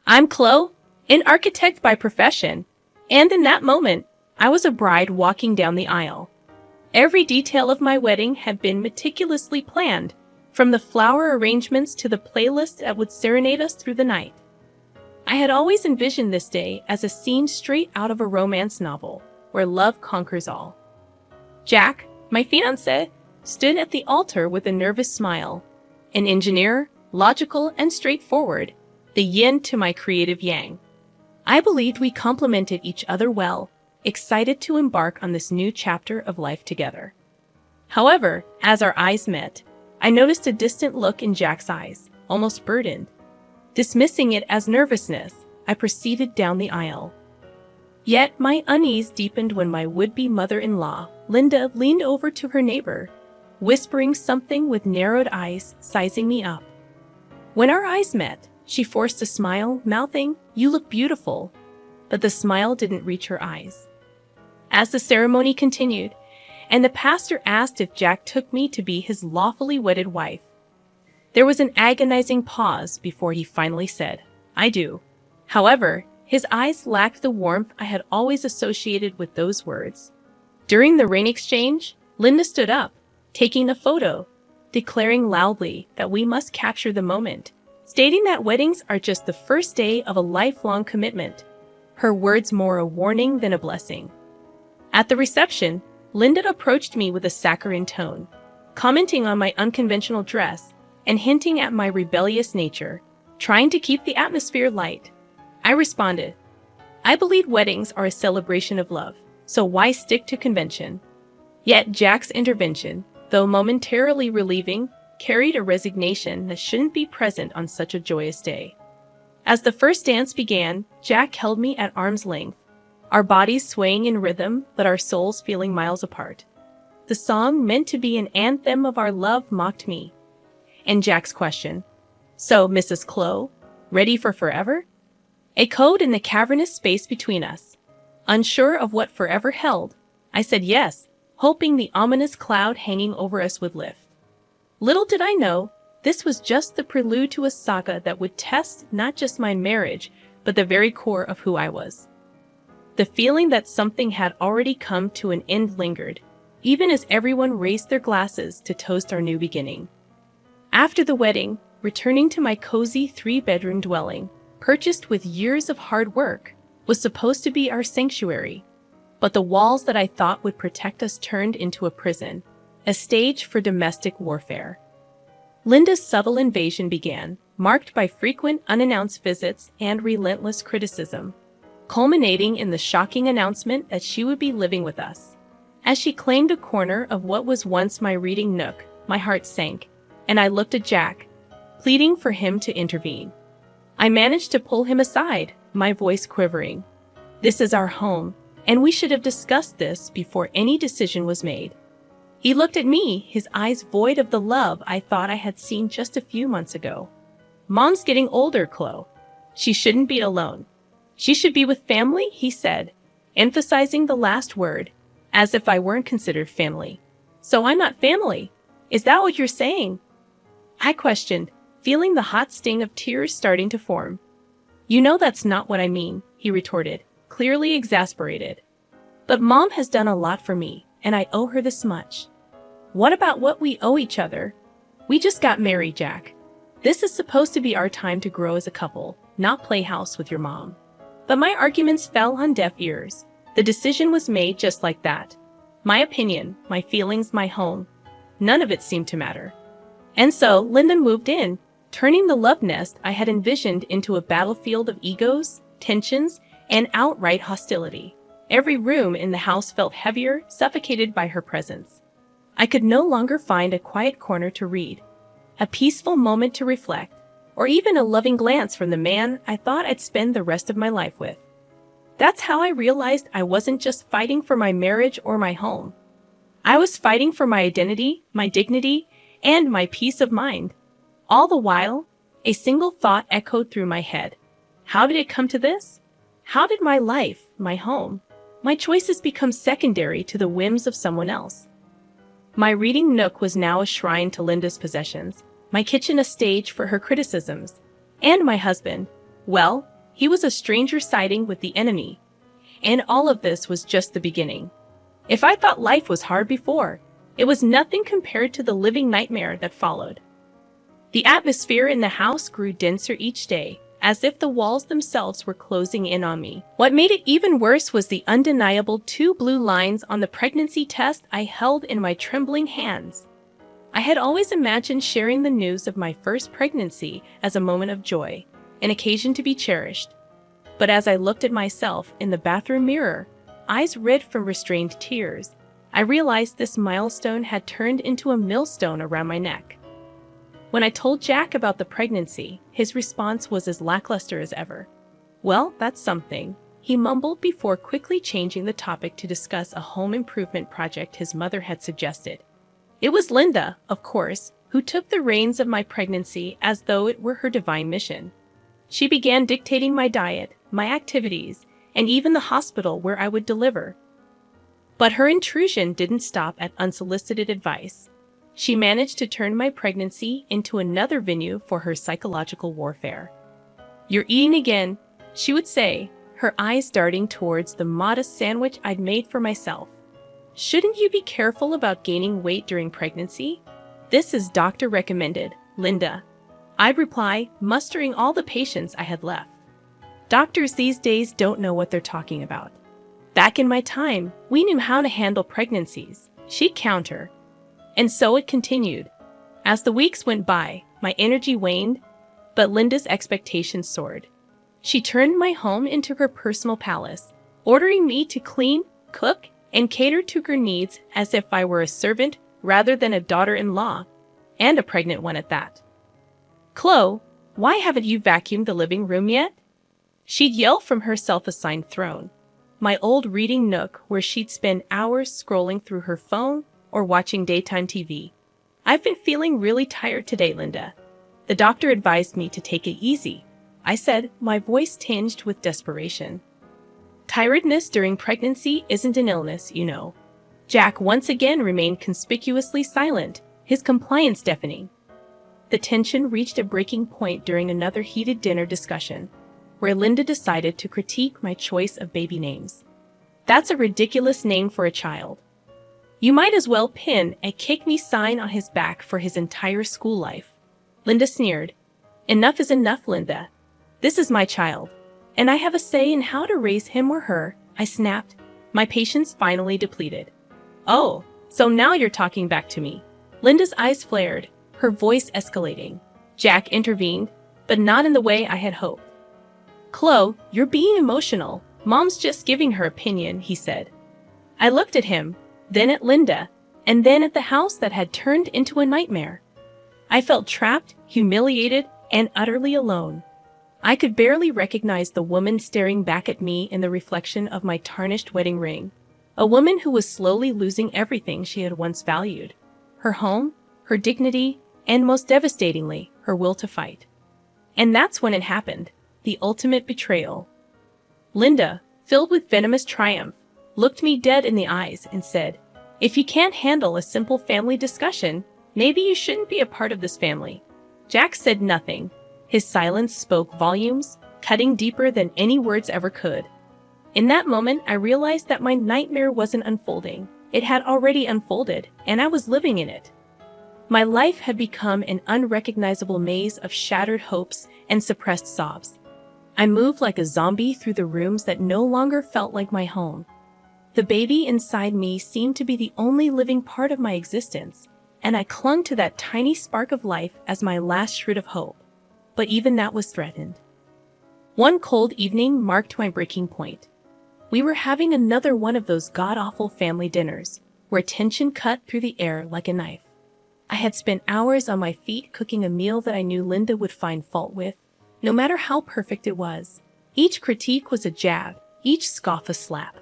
I'm Chloe, an architect by profession, and in that moment, I was a bride walking down the aisle. Every detail of my wedding had been meticulously planned, from the flower arrangements to the playlist that would serenade us through the night. I had always envisioned this day as a scene straight out of a romance novel, where love conquers all. Jack, my fiancé, stood at the altar with a nervous smile. An engineer, logical and straightforward, the yin to my creative yang. I believed we complemented each other well, excited to embark on this new chapter of life together. However, as our eyes met, I noticed a distant look in Jack's eyes, almost burdened. Dismissing it as nervousness, I proceeded down the aisle. Yet my unease deepened when my would-be mother-in-law, Linda, leaned over to her neighbor, whispering something with narrowed eyes, sizing me up. When our eyes met, she forced a smile, mouthing, "You look beautiful," but the smile didn't reach her eyes. As the ceremony continued, and the pastor asked if Jack took me to be his lawfully wedded wife, there was an agonizing pause before he finally said, "I do." However, his eyes lacked the warmth I had always associated with those words. During the ring exchange, Linda stood up, taking a photo, declaring loudly that we must capture the moment, stating that weddings are just the first day of a lifelong commitment, her words more a warning than a blessing. At the reception, Linda approached me with a saccharine tone, commenting on my unconventional dress and hinting at my rebellious nature, trying to keep the atmosphere light. I responded, "I believe weddings are a celebration of love, so why stick to convention?" Yet Jack's intervention, though momentarily relieving, carried a resignation that shouldn't be present on such a joyous day. As the first dance began, Jack held me at arm's length, our bodies swaying in rhythm but our souls feeling miles apart. The song, meant to be an anthem of our love, mocked me. And Jack's question, "So, Mrs. Chloe, ready for forever?" echoed in the cavernous space between us. Unsure of what forever held, I said yes, hoping the ominous cloud hanging over us would lift. Little did I know, this was just the prelude to a saga that would test not just my marriage, but the very core of who I was. The feeling that something had already come to an end lingered, even as everyone raised their glasses to toast our new beginning. After the wedding, returning to my cozy 3-bedroom dwelling, purchased with years of hard work, was supposed to be our sanctuary. But the walls that I thought would protect us turned into a prison, a stage for domestic warfare. Linda's subtle invasion began, marked by frequent unannounced visits and relentless criticism, culminating in the shocking announcement that she would be living with us. As she claimed a corner of what was once my reading nook, my heart sank, and I looked at Jack, pleading for him to intervene. I managed to pull him aside, my voice quivering. "This is our home, and we should have discussed this before any decision was made." He looked at me, his eyes void of the love I thought I had seen just a few months ago. "Mom's getting older, Chloe. She shouldn't be alone. She should be with family," he said, emphasizing the last word, as if I weren't considered family. "So I'm not family? Is that what you're saying?" I questioned, feeling the hot sting of tears starting to form. "You know that's not what I mean," he retorted, clearly exasperated. "But Mom has done a lot for me, and I owe her this much." "What about what we owe each other? We just got married, Jack. This is supposed to be our time to grow as a couple, not play house with your mom." But my arguments fell on deaf ears. The decision was made just like that. My opinion, my feelings, my home. None of it seemed to matter. And so Linda moved in, turning the love nest I had envisioned into a battlefield of egos, tensions, and outright hostility. Every room in the house felt heavier, suffocated by her presence. I could no longer find a quiet corner to read, a peaceful moment to reflect, or even a loving glance from the man I thought I'd spend the rest of my life with. That's how I realized I wasn't just fighting for my marriage or my home. I was fighting for my identity, my dignity, and my peace of mind. All the while, a single thought echoed through my head. How did it come to this? How did my life, my home, my choices become secondary to the whims of someone else? My reading nook was now a shrine to Linda's possessions, my kitchen a stage for her criticisms, and my husband, well, He was a stranger siding with the enemy. And all of this was just the beginning. If I thought life was hard before, it was nothing compared to the living nightmare that followed. The atmosphere in the house grew denser each day, as if the walls themselves were closing in on me. What made it even worse was the undeniable 2 blue lines on the pregnancy test I held in my trembling hands. I had always imagined sharing the news of my first pregnancy as a moment of joy, an occasion to be cherished. But as I looked at myself in the bathroom mirror, eyes red from restrained tears, I realized this milestone had turned into a millstone around my neck. When I told Jack about the pregnancy, his response was as lackluster as ever. "Well, that's something," he mumbled before quickly changing the topic to discuss a home improvement project his mother had suggested. It was Linda, of course, who took the reins of my pregnancy as though it were her divine mission. She began dictating my diet, my activities, and even the hospital where I would deliver. But her intrusion didn't stop at unsolicited advice. She managed to turn my pregnancy into another venue for her psychological warfare. "You're eating again," she would say, her eyes darting towards the modest sandwich I'd made for myself. "Shouldn't you be careful about gaining weight during pregnancy? This is doctor recommended, Linda," I'd reply, mustering all the patience I had left. Doctors these days don't know what they're talking about. Back in my time, we knew how to handle pregnancies, she'd counter. And so it continued. As the weeks went by, my energy waned, but Linda's expectations soared. She turned my home into her personal palace, ordering me to clean, cook, and cater to her needs as if I were a servant rather than a daughter-in-law, and a pregnant one at that. "Chloe, why haven't you vacuumed the living room yet?" She'd yell from her self-assigned throne, my old reading nook where she'd spend hours scrolling through her phone or watching daytime TV. "I've been feeling really tired today, Linda. The doctor advised me to take it easy," I said, my voice tinged with desperation. Tiredness during pregnancy isn't an illness, you know. Jack once again remained conspicuously silent, his compliance deafening. The tension reached a breaking point during another heated dinner discussion, where Linda decided to critique my choice of baby names. "That's a ridiculous name for a child. You might as well pin a kick me sign on his back for his entire school life," Linda sneered. "Enough is enough, Linda. This is my child, and I have a say in how to raise him or her," I snapped, my patience finally depleted. "Oh, so now you're talking back to me." Linda's eyes flared, her voice escalating. Jack intervened, but not in the way I had hoped. "Chloe, you're being emotional. Mom's just giving her opinion," he said. I looked at him, then at Linda, and then at the house that had turned into a nightmare. I felt trapped, humiliated, and utterly alone. I could barely recognize the woman staring back at me in the reflection of my tarnished wedding ring, a woman who was slowly losing everything she had once valued: her home, her dignity, and most devastatingly, her will to fight. And that's when it happened, the ultimate betrayal. Linda, filled with venomous triumph, looked me dead in the eyes and said, "If you can't handle a simple family discussion, maybe you shouldn't be a part of this family." Jack said nothing. His silence spoke volumes, cutting deeper than any words ever could. In that moment, I realized that my nightmare wasn't unfolding. It had already unfolded, and I was living in it. My life had become an unrecognizable maze of shattered hopes and suppressed sobs. I moved like a zombie through the rooms that no longer felt like my home. The baby inside me seemed to be the only living part of my existence, and I clung to that tiny spark of life as my last shred of hope. But even that was threatened. One cold evening marked my breaking point. We were having another one of those god-awful family dinners, where tension cut through the air like a knife. I had spent hours on my feet cooking a meal that I knew Linda would find fault with, no matter how perfect it was. Each critique was a jab, each scoff a slap.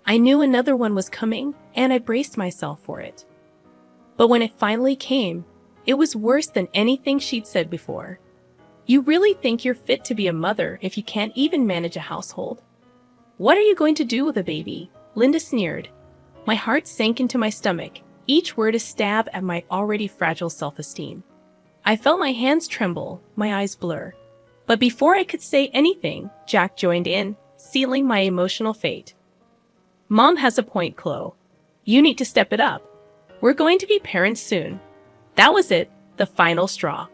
I knew another one was coming, and I braced myself for it. But when it finally came, it was worse than anything she'd said before. "You really think you're fit to be a mother if you can't even manage a household? What are you going to do with a baby?" Linda sneered. My heart sank into my stomach, each word a stab at my already fragile self-esteem. I felt my hands tremble, my eyes blur. But before I could say anything, Jack joined in, sealing my emotional fate. Mom has a point, Chloe. You need to step it up. We're going to be parents soon. That was it, the final straw.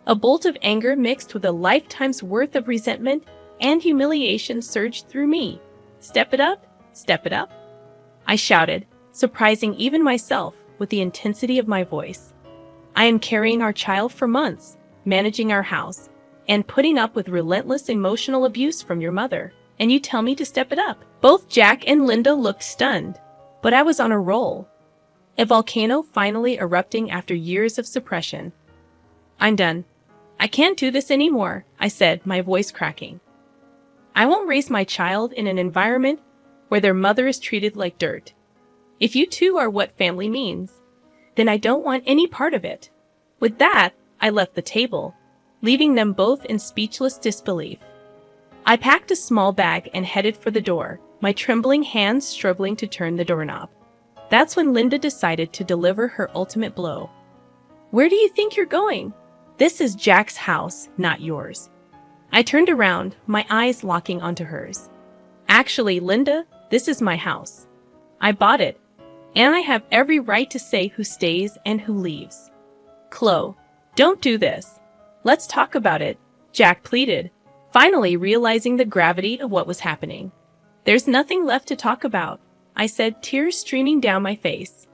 A bolt of anger mixed with a lifetime's worth of resentment and humiliation surged through me. Step it up, step it up. I shouted, surprising even myself with the intensity of my voice. I am carrying our child for months, managing our house, and putting up with relentless emotional abuse from your mother, and you tell me to step it up. Both Jack and Linda looked stunned, but I was on a roll. A volcano finally erupting after years of suppression. I'm done. I can't do this anymore, I said, my voice cracking. I won't raise my child in an environment where their mother is treated like dirt. If you two are what family means, then I don't want any part of it. With that, I left the table, leaving them both in speechless disbelief. I packed a small bag and headed for the door, my trembling hands struggling to turn the doorknob. That's when Linda decided to deliver her ultimate blow. Where do you think you're going? This is Jack's house, not yours. I turned around, my eyes locking onto hers. Actually, Linda, this is my house. I bought it, and I have every right to say who stays and who leaves. Chloe, don't do this. Let's talk about it, Jack pleaded, finally realizing the gravity of what was happening. There's nothing left to talk about, I said, tears streaming down my face.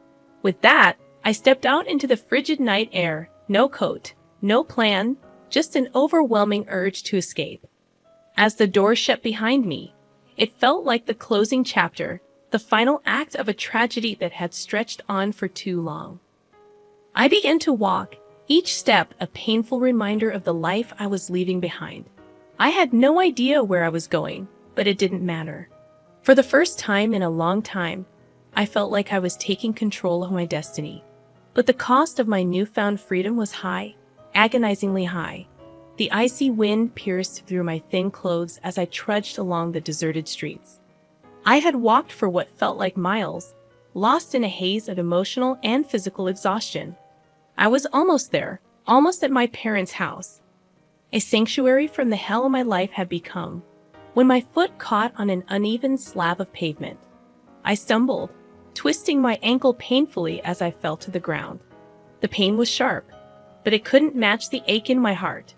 With that, I stepped out into the frigid night air, no coat, no plan, just an overwhelming urge to escape. As the door shut behind me, it felt like the closing chapter, the final act of a tragedy that had stretched on for too long. I began to walk, each step a painful reminder of the life I was leaving behind. I had no idea where I was going, but it didn't matter. For the first time in a long time, I felt like I was taking control of my destiny. But the cost of my newfound freedom was high, agonizingly high. The icy wind pierced through my thin clothes as I trudged along the deserted streets. I had walked for what felt like miles, lost in a haze of emotional and physical exhaustion. I was almost there, almost at my parents' house. A sanctuary from the hell my life had become, when my foot caught on an uneven slab of pavement. I stumbled, twisting my ankle painfully as I fell to the ground. The pain was sharp, but it couldn't match the ache in my heart.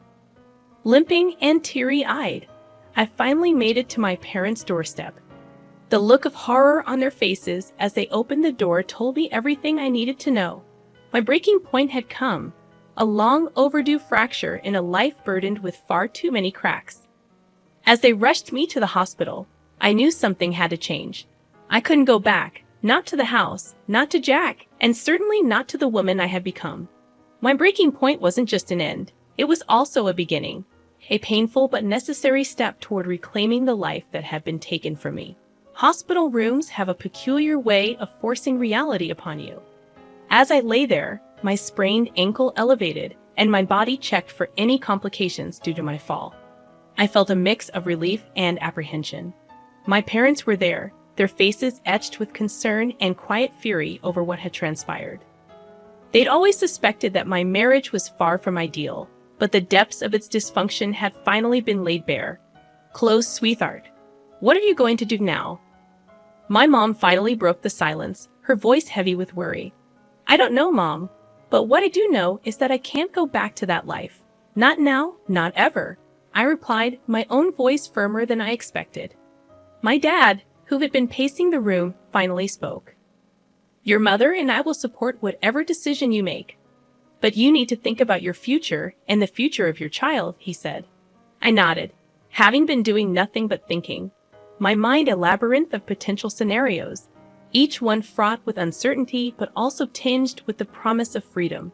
Limping and teary-eyed, I finally made it to my parents' doorstep. The look of horror on their faces as they opened the door told me everything I needed to know. My breaking point had come, a long overdue fracture in a life burdened with far too many cracks. As they rushed me to the hospital, I knew something had to change. I couldn't go back, not to the house, not to Jack, and certainly not to the woman I had become. My breaking point wasn't just an end, it was also a beginning, a painful but necessary step toward reclaiming the life that had been taken from me. Hospital rooms have a peculiar way of forcing reality upon you. As I lay there, my sprained ankle elevated, and my body checked for any complications due to my fall. I felt a mix of relief and apprehension. My parents were there, their faces etched with concern and quiet fury over what had transpired. They'd always suspected that my marriage was far from ideal, but the depths of its dysfunction had finally been laid bare. Chloe, sweetheart, what are you going to do now? My mom finally broke the silence, her voice heavy with worry. I don't know, Mom, but what I do know is that I can't go back to that life. Not now, not ever, I replied, my own voice firmer than I expected. My dad, who had been pacing the room, finally spoke. Your mother and I will support whatever decision you make. But you need to think about your future and the future of your child, he said. I nodded, having been doing nothing but thinking. My mind a labyrinth of potential scenarios, each one fraught with uncertainty but also tinged with the promise of freedom.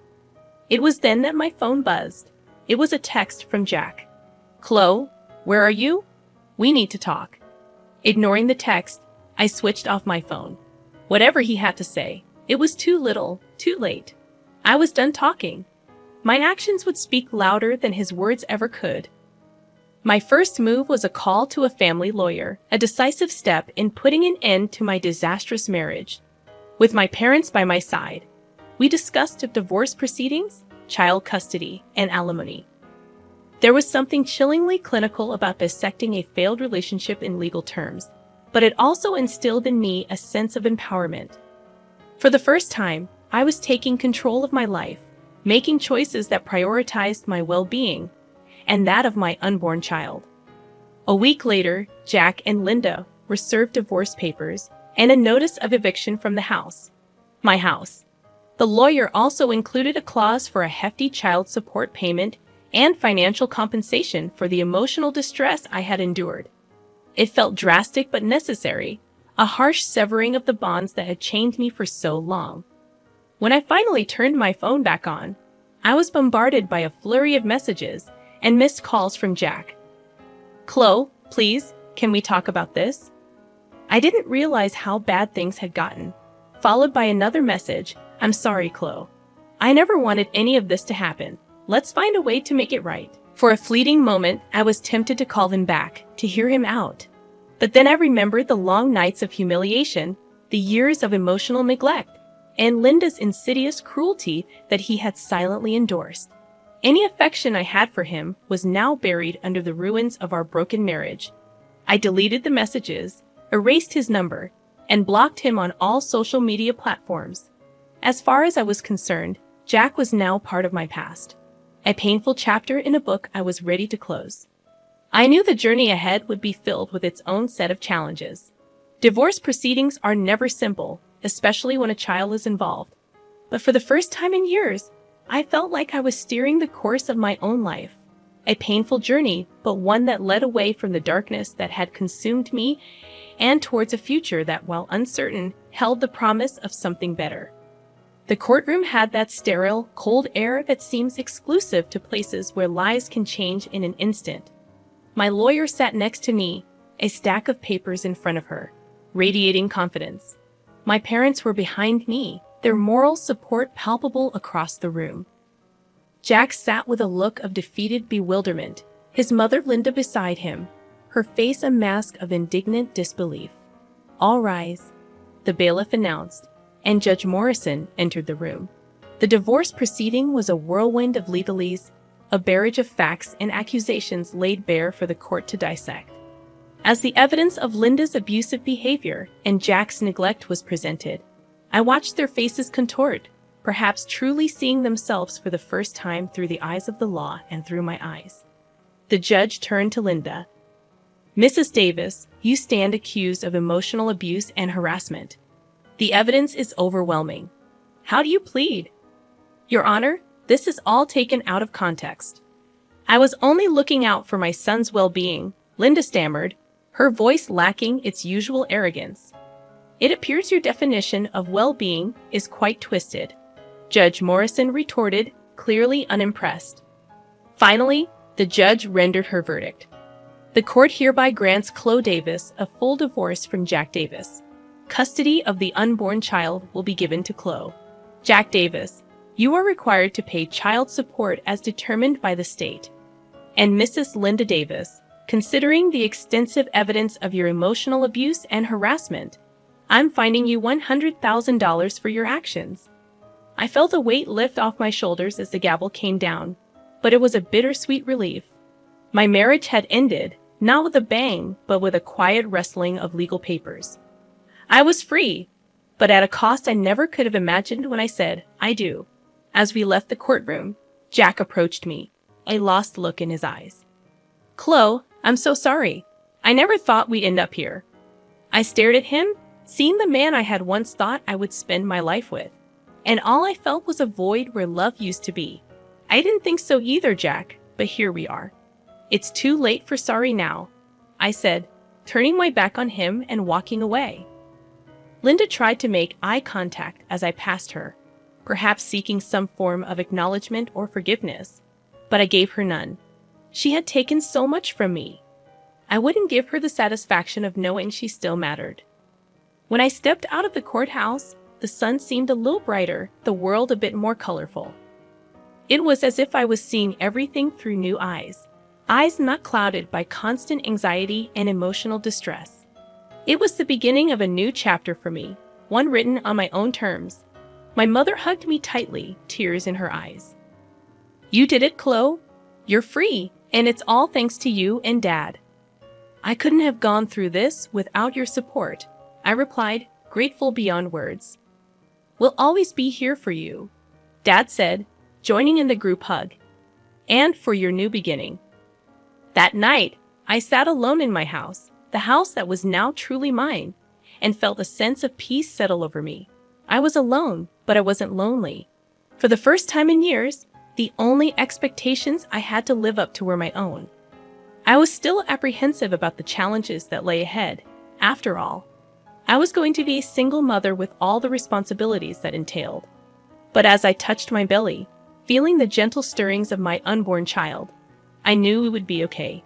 It was then that my phone buzzed. It was a text from Jack. Chloe, where are you? We need to talk. Ignoring the text, I switched off my phone. Whatever he had to say, it was too little, too late. I was done talking. My actions would speak louder than his words ever could. My first move was a call to a family lawyer, a decisive step in putting an end to my disastrous marriage. With my parents by my side, we discussed divorce proceedings, child custody, and alimony. There was something chillingly clinical about dissecting a failed relationship in legal terms, but it also instilled in me a sense of empowerment. For the first time, I was taking control of my life, making choices that prioritized my well-being and that of my unborn child. A week later, Jack and Linda were served divorce papers and a notice of eviction from the house. My house. The lawyer also included a clause for a hefty child support payment and financial compensation for the emotional distress I had endured. It felt drastic but necessary, a harsh severing of the bonds that had chained me for so long. When I finally turned my phone back on, I was bombarded by a flurry of messages and missed calls from Jack. "Chloe, please, can we talk about this?" I didn't realize how bad things had gotten, followed by another message, "I'm sorry, Chloe. I never wanted any of this to happen. Let's find a way to make it right." For a fleeting moment, I was tempted to call him back, to hear him out. But then I remembered the long nights of humiliation, the years of emotional neglect, and Linda's insidious cruelty that he had silently endorsed. Any affection I had for him was now buried under the ruins of our broken marriage. I deleted the messages, erased his number, and blocked him on all social media platforms. As far as I was concerned, Jack was now part of my past, a painful chapter in a book I was ready to close. I knew the journey ahead would be filled with its own set of challenges. Divorce proceedings are never simple, especially when a child is involved. But for the first time in years, I felt like I was steering the course of my own life. A painful journey, but one that led away from the darkness that had consumed me and towards a future that, while uncertain, held the promise of something better. The courtroom had that sterile, cold air that seems exclusive to places where lives can change in an instant. My lawyer sat next to me, a stack of papers in front of her, radiating confidence. My parents were behind me, their moral support palpable across the room. Jack sat with a look of defeated bewilderment, his mother Linda beside him, her face a mask of indignant disbelief. "All rise," the bailiff announced, and Judge Morrison entered the room. The divorce proceeding was a whirlwind of legalese, a barrage of facts and accusations laid bare for the court to dissect. As the evidence of Linda's abusive behavior and Jack's neglect was presented, I watched their faces contort, perhaps truly seeing themselves for the first time through the eyes of the law and through my eyes. The judge turned to Linda. "Mrs. Davis, you stand accused of emotional abuse and harassment. The evidence is overwhelming. How do you plead?" "Your Honor, this is all taken out of context. I was only looking out for my son's well-being," Linda stammered, her voice lacking its usual arrogance. "It appears your definition of well-being is quite twisted," Judge Morrison retorted, clearly unimpressed. Finally, the judge rendered her verdict. "The court hereby grants Chloe Davis a full divorce from Jack Davis. Custody of the unborn child will be given to Chloe. Jack Davis, you are required to pay child support as determined by the state. And Mrs. Linda Davis, considering the extensive evidence of your emotional abuse and harassment, I'm fining you $100,000 for your actions." I felt a weight lift off my shoulders as the gavel came down, but it was a bittersweet relief. My marriage had ended, not with a bang, but with a quiet rustling of legal papers. I was free, but at a cost I never could have imagined when I said, "I do." As we left the courtroom, Jack approached me, a lost look in his eyes. "Chloe, I'm so sorry. I never thought we'd end up here." I stared at him, seeing the man I had once thought I would spend my life with, and all I felt was a void where love used to be. "I didn't think so either, Jack, but here we are. It's too late for sorry now," I said, turning my back on him and walking away. Linda tried to make eye contact as I passed her, perhaps seeking some form of acknowledgement or forgiveness, but I gave her none. She had taken so much from me. I wouldn't give her the satisfaction of knowing she still mattered. When I stepped out of the courthouse, the sun seemed a little brighter, the world a bit more colorful. It was as if I was seeing everything through new eyes not clouded by constant anxiety and emotional distress. It was the beginning of a new chapter for me, one written on my own terms. My mother hugged me tightly, tears in her eyes. "You did it, Chloe. You're free, And it's all thanks to you and Dad. I couldn't have gone through this without your support, I replied, grateful beyond words. We'll always be here for you, Dad said, joining in the group hug. And for your new beginning. That night, I sat alone in my house, the house that was now truly mine, and felt a sense of peace settle over me. I was alone, but I wasn't lonely. For the first time in years, the only expectations I had to live up to were my own. I was still apprehensive about the challenges that lay ahead. After all, I was going to be a single mother with all the responsibilities that entailed. But as I touched my belly, feeling the gentle stirrings of my unborn child, I knew it would be okay.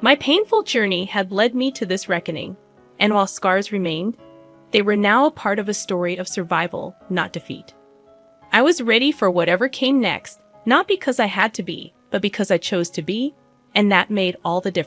My painful journey had led me to this reckoning, and while scars remained, they were now a part of a story of survival, not defeat. I was ready for whatever came next, not because I had to be, but because I chose to be, and that made all the difference.